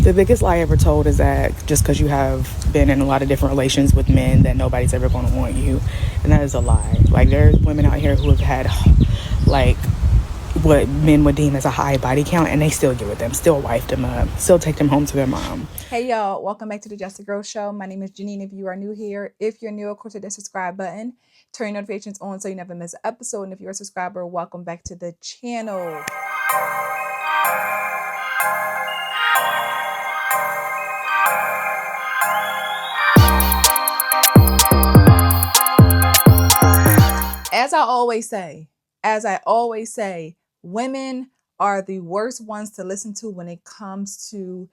The biggest lie ever told is that just because you have been in a lot of different relations with men, that nobody's ever going to want you. And that is a lie. Like, there's women out here who have had, like, what men would deem as a high body count, and they still get with them, still wife them up, still take them home to their mom. Hey y'all, welcome back to the Just a Girl Show. My name is Janine. If you are new here, if you're new, of course, hit that subscribe button, turn your notifications on so you never miss an episode. And if you're a subscriber, welcome back to the channel. As I always say, women are the worst ones to listen to when it comes to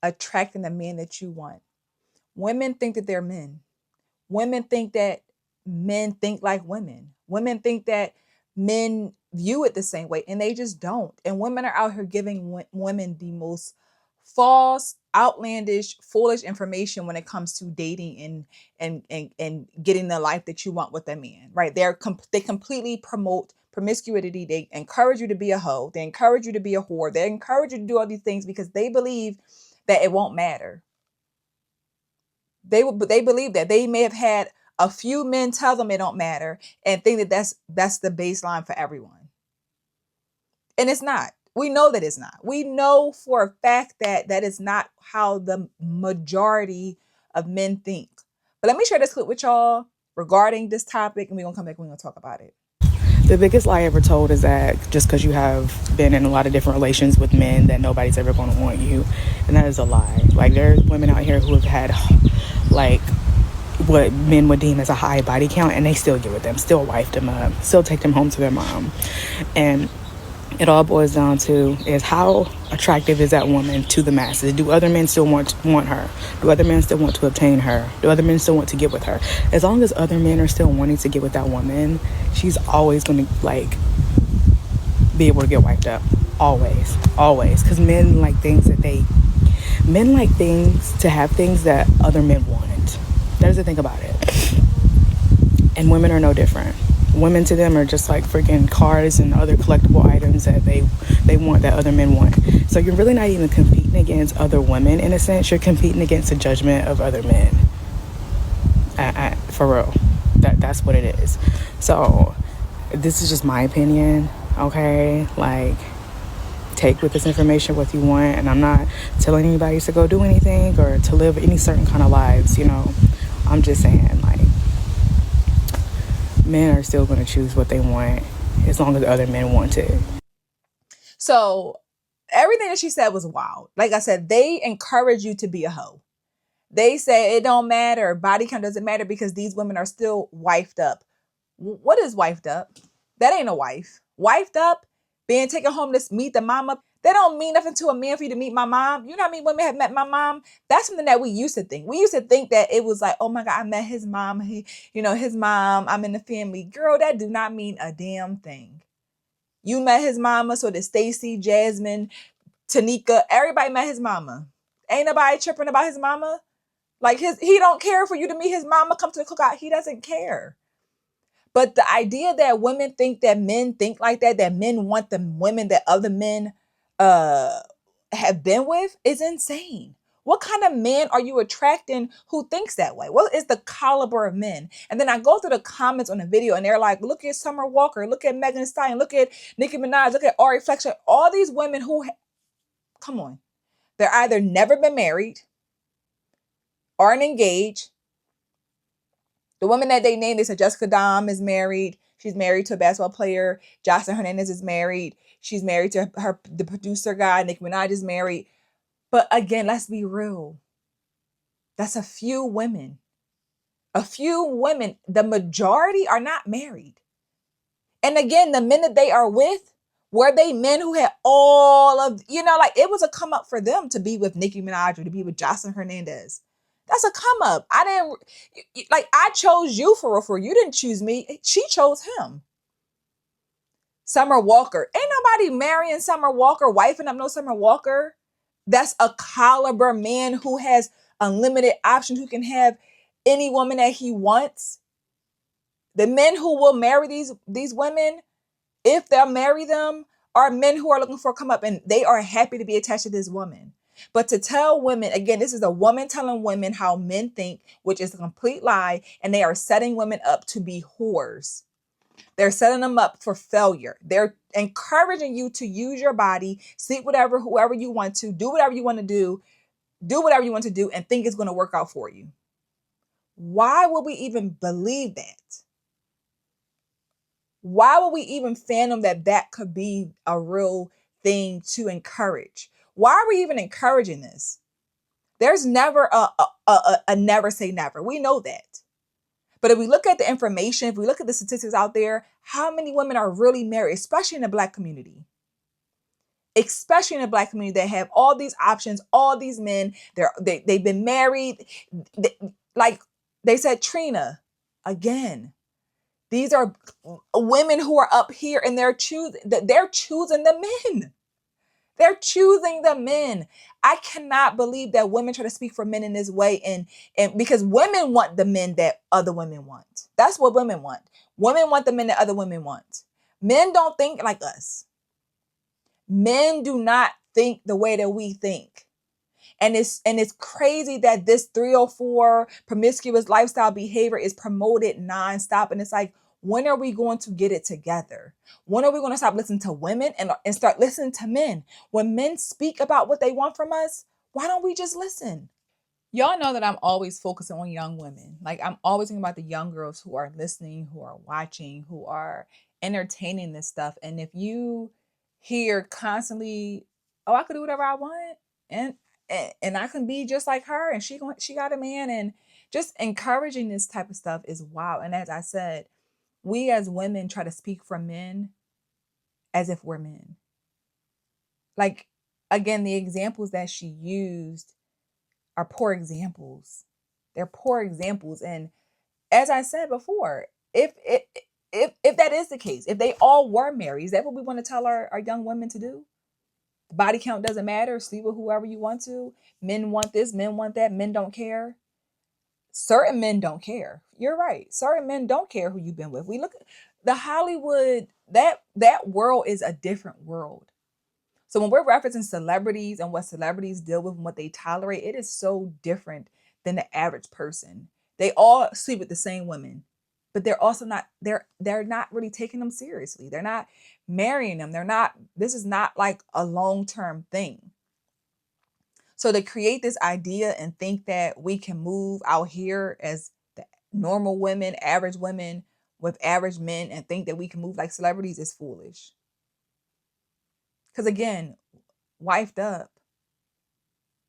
attracting the man that you want. Women think that they're men. Women think that men think like women. Women think that men view it the same way, and they just don't. And women are out here giving women the most false, outlandish, foolish information when it comes to dating and getting the life that you want with a man, right? They completely promote promiscuity. They encourage you to be a hoe. They encourage you to be a whore. They encourage you to do all these things because they believe that it won't matter. They believe that they may have had a few men tell them it don't matter and think that that's the baseline for everyone. And it's not. We know that it's not. We know for a fact that that is not how the majority of men think. But let me share this clip with y'all regarding this topic, and we're gonna come back and we're gonna talk about it. The biggest lie ever told is that just because you have been in a lot of different relations with men, that nobody's ever going to want you. And that is a lie. Like, there's women out here who have had, like, what men would deem as a high body count, and they still get with them, still wife them up, still take them home to their mom. And it all boils down to is how attractive is that woman to the masses? Do other men still want her? Do other men still want to obtain her? Do other men still want to get with her? As long as other men are still wanting to get with that woman, she's always going to, like, be able to get wiped up. Always. Because men like things to have things that other men want. That is the thing about it. And women are no different. Women to them are just like freaking cars and other collectible items that they want, that other men want. So you're really not even competing against other women in a sense. You're competing against the judgment of other men. For real. That's what it is. So this is just my opinion, okay? Like, take with this information what you want, and I'm not telling anybody to go do anything or to live any certain kind of lives, you know. I'm just saying, like, men are still going to choose what they want as long as other men want it. So everything that she said was wild. Like I said, they encourage you to be a hoe. They say it don't matter, body count doesn't matter because these women are still wifed up. What is wifed up? That ain't a wife. Wifed up, being taken home to meet the mama, that don't mean nothing to a man for you to meet my mom. You know how many women have met my mom? That's something that we used to think. We used to think that it was like, oh my God, I met his mom. His mom, I'm in the family. Girl, that do not mean a damn thing. You met his mama, so did Stacy, Jasmine, Tanika, everybody met his mama. Ain't nobody tripping about his mama. Like, he don't care for you to meet his mama, come to the cookout. He doesn't care. But the idea that women think that men think like that men want the women that other men have been with is insane. What kind of man are you attracting who thinks that way? What is the caliber of men? And then I go through the comments on the video and they're like, look at Summer Walker, look at Megan Thee Stallion, look at Nicki Minaj, look at Ari Fletcher. All these women who, come on, they're either never been married, aren't engaged. The woman that they named, they said Jessica Dahn is married. She's married to a basketball player. Jocelyn Hernandez is married. She's married to the producer guy. Nicki Minaj is married. But again, let's be real. That's a few women. A few women. The majority are not married. And again, the men that they are with, were they men who had all of, like it was a come up for them to be with Nicki Minaj or to be with Jocelyn Hernandez. That's a come up. I chose you for real. You didn't choose me. She chose him. Summer Walker. Ain't nobody marrying Summer Walker, wifing up no Summer Walker. That's a caliber man who has unlimited options, who can have any woman that he wants. The men who will marry these women, if they'll marry them, are men who are looking for a come up and they are happy to be attached to this woman. But to tell women, again, this is a woman telling women how men think, which is a complete lie, and they are setting women up to be whores. They're setting them up for failure. They're encouraging you to use your body, sleep whatever, whoever you want to, do whatever you want to do whatever you want to do, and think it's going to work out for you. Why would we even believe that? Why would we even fathom that that could be a real thing to encourage? Why are we even encouraging this? There's never a never say never. We know that. But if we look at the information, if we look at the statistics out there, how many women are really married, especially in the Black community? Especially in the Black community that have all these options, all these men, they've been married. Like they said, Trina, again, these are women who are up here and they're choosing the men. They're choosing the men. I cannot believe that women try to speak for men in this way, and because women want the men that other women want. That's what women want. Women want the men that other women want. Men don't think like us. Men do not think the way that we think. And it's crazy that this 304 promiscuous lifestyle behavior is promoted nonstop. And it's like, when are we going to get it together? When are we going to stop listening to women and start listening to men? When men speak about what they want from us, why don't we just listen? Y'all know that I'm always focusing on young women. Like, I'm always thinking about the young girls who are listening, who are watching, who are entertaining this stuff. And if you hear constantly, oh, I could do whatever I want, and and I can be just like her, and she got a man, and just encouraging this type of stuff is wild. And as I said, we as women try to speak for men as if we're men. Like, again, the examples that she used are poor examples. They're poor examples. And as I said before, if that is the case, if they all were married, is that what we want to tell our young women to do? Body count doesn't matter. Sleep with whoever you want to. Men want this, men want that. Men don't care. Certain men don't care. You're right. Certain men don't care who you've been with. We look at the Hollywood, that world is a different world. So when we're referencing celebrities and what celebrities deal with and what they tolerate, it is so different than the average person. They all sleep with the same women, but they're also not, they're not really taking them seriously. They're not marrying them. This is not like a long-term thing. So to create this idea and think that we can move out here as the normal women, average women with average men, and think that we can move like celebrities is foolish. Because again, wifed up.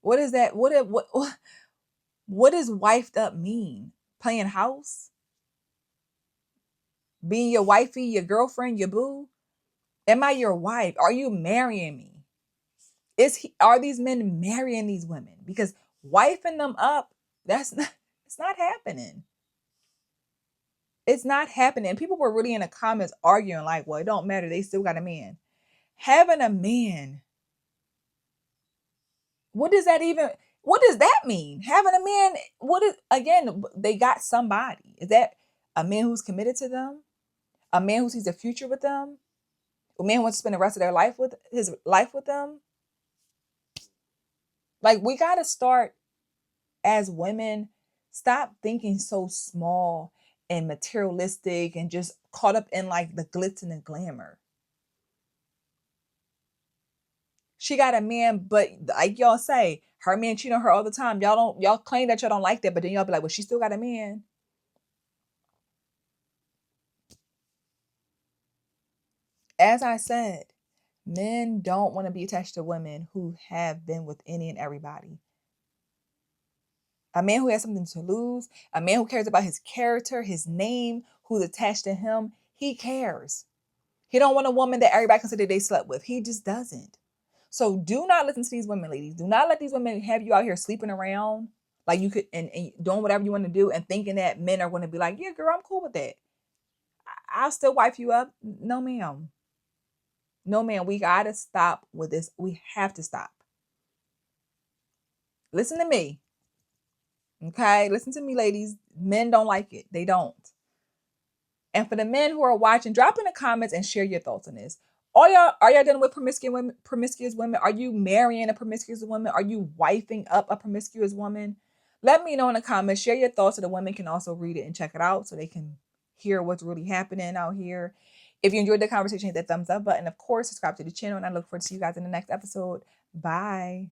What is that? What does wifed up mean? Playing house? Being your wifey, your girlfriend, your boo? Am I your wife? Are you marrying me? Are these men marrying these women? Because wifing them up, it's not happening. It's not happening. People were really in the comments arguing like, well, it don't matter. They still got a man. Having a man, what does that mean? Having a man, again, they got somebody. Is that a man who's committed to them? A man who sees a future with them? A man who wants to spend the rest of their life with them? Like, we got to start as women, stop thinking so small and materialistic and just caught up in like the glitz and the glamour. She got a man, but like y'all say, her man cheating on her all the time. Y'all claim that y'all don't like that, but then y'all be like, well, she still got a man. As I said, men don't want to be attached to women who have been with any and everybody. A man who has something to lose, a man who cares about his character, his name, who's attached to him, he cares. He don't want a woman that everybody consider they slept with. He just doesn't. So do not listen to these women, ladies. Do not let these women have you out here sleeping around like you could and doing whatever you want to do and thinking that men are going to be like, yeah, girl, I'm cool with that. I'll still wife you up. No, ma'am. No, ma'am. We got to stop with this. We have to stop. Listen to me. Okay? Listen to me, ladies. Men don't like it. They don't. And for the men who are watching, drop in the comments and share your thoughts on this. Are y'all dealing with promiscuous women? Are you marrying a promiscuous woman? Are you wifing up a promiscuous woman? Let me know in the comments. Share your thoughts so the women can also read it and check it out so they can hear what's really happening out here. If you enjoyed the conversation, hit that thumbs up button. Of course, subscribe to the channel, and I look forward to see you guys in the next episode. Bye.